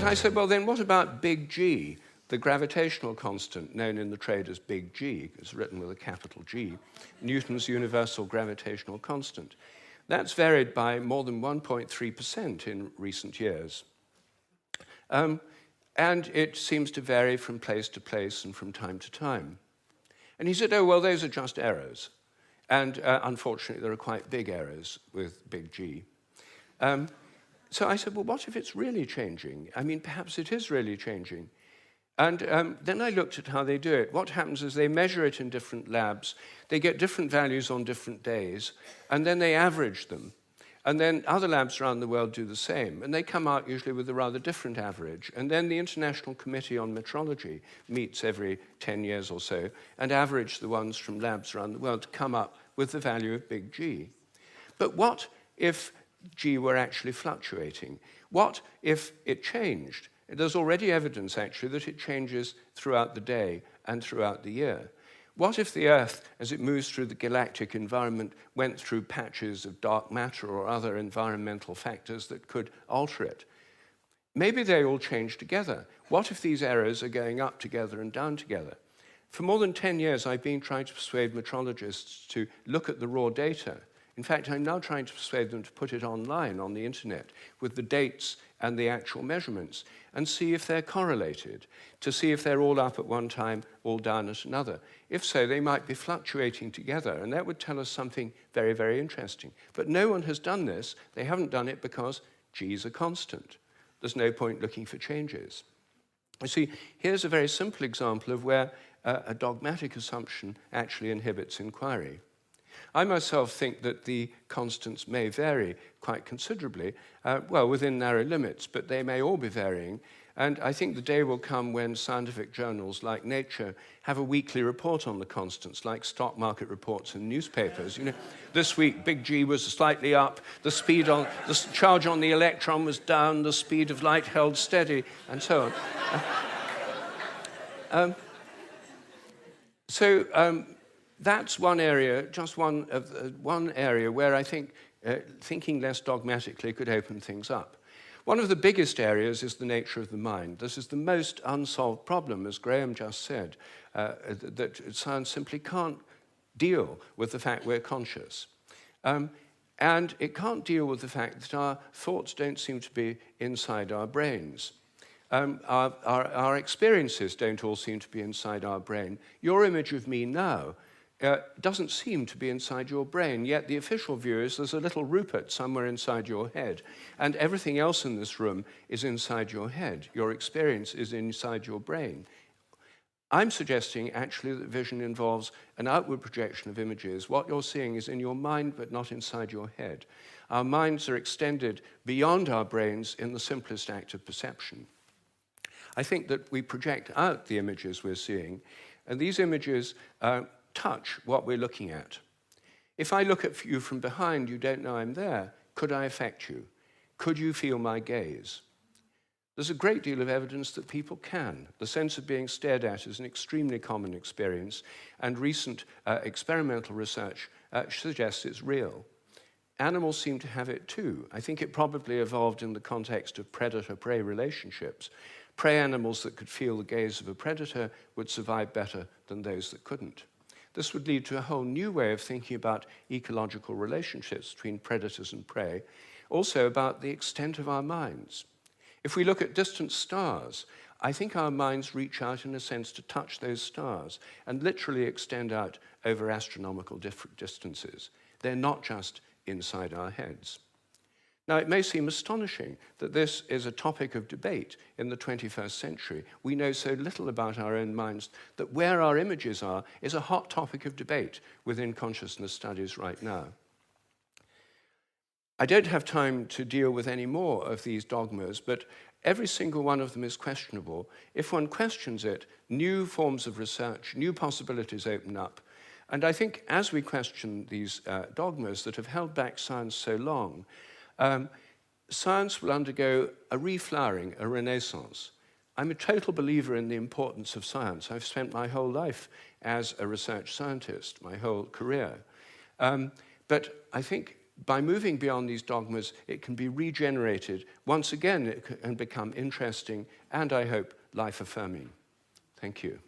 I said, well, then what about big G, the gravitational constant, known in the trade as big G? It's written with a capital G, Newton's universal gravitational constant. That's varied by more than 1.3% in recent years. And it seems to vary from place to place and from time to time. And he said, oh, well, those are just errors. And unfortunately, there are quite big errors with big G. So I said, well, what if it's really changing? I mean, perhaps it is really changing. And then I looked at how they do it. What happens is they measure it in different labs. They get different values on different days, and then they average them. And then other labs around the world do the same, and they come out usually with a rather different average. And then the International Committee on Metrology meets every 10 years or so and average the ones from labs around the world to come up with the value of big G. But what if G were actually fluctuating? What if it changed? There's already evidence, actually, that it changes throughout the day and throughout the year. What if the Earth, as it moves through the galactic environment, went through patches of dark matter or other environmental factors that could alter it? Maybe they all change together. What if these errors are going up together and down together? For more than 10 years, I've been trying to persuade metrologists to look at the raw data. In fact, I'm now trying to persuade them to put it online on the internet with the dates and the actual measurements and see if they're correlated, to see if they're all up at one time, all down at another. If so, they might be fluctuating together, and that would tell us something very, very interesting. But no one has done this. They haven't done it because G is a constant. There's no point looking for changes. You see, here's a very simple example of where a dogmatic assumption actually inhibits inquiry. I myself think that the constants may vary quite considerably, well, within narrow limits, but they may all be varying. And I think the day will come when scientific journals like Nature have a weekly report on the constants, like stock market reports in newspapers. You know, this week, big G was slightly up, the charge on the electron was down, the speed of light held steady, and so on. That's one area, just one area where I think thinking less dogmatically could open things up. One of the biggest areas is the nature of the mind. This is the most unsolved problem, as Graham just said, that science simply can't deal with the fact we're conscious. And it can't deal with the fact that our thoughts don't seem to be inside our brains. Our experiences don't all seem to be inside our brain. Your image of me now doesn't seem to be inside your brain, yet the official view is there's a little Rupert somewhere inside your head, and everything else in this room is inside your head. Your experience is inside your brain. I'm suggesting, actually, that vision involves an outward projection of images. What you're seeing is in your mind, but not inside your head. Our minds are extended beyond our brains in the simplest act of perception. I think that we project out the images we're seeing, and these images touch what we're looking at. If I look at you from behind, you don't know I'm there. Could I affect you? Could you feel my gaze? There's a great deal of evidence that people can. The sense of being stared at is an extremely common experience, and recent experimental research suggests it's real. Animals seem to have it too. I think it probably evolved in the context of predator-prey relationships. Prey animals that could feel the gaze of a predator would survive better than those that couldn't. This would lead to a whole new way of thinking about ecological relationships between predators and prey, also about the extent of our minds. If we look at distant stars, I think our minds reach out in a sense to touch those stars and literally extend out over astronomical distances. They're not just inside our heads. Now, it may seem astonishing that this is a topic of debate in the 21st century. We know so little about our own minds that where our images are is a hot topic of debate within consciousness studies right now. I don't have time to deal with any more of these dogmas, but every single one of them is questionable. If one questions it, new forms of research, new possibilities open up. And I think as we question these dogmas that have held back science so long, science will undergo a reflowering, a renaissance. I'm a total believer in the importance of science. I've spent my whole life as a research scientist, my whole career. But I think by moving beyond these dogmas, it can be regenerated. Once again, it can become interesting and, I hope, life-affirming. Thank you.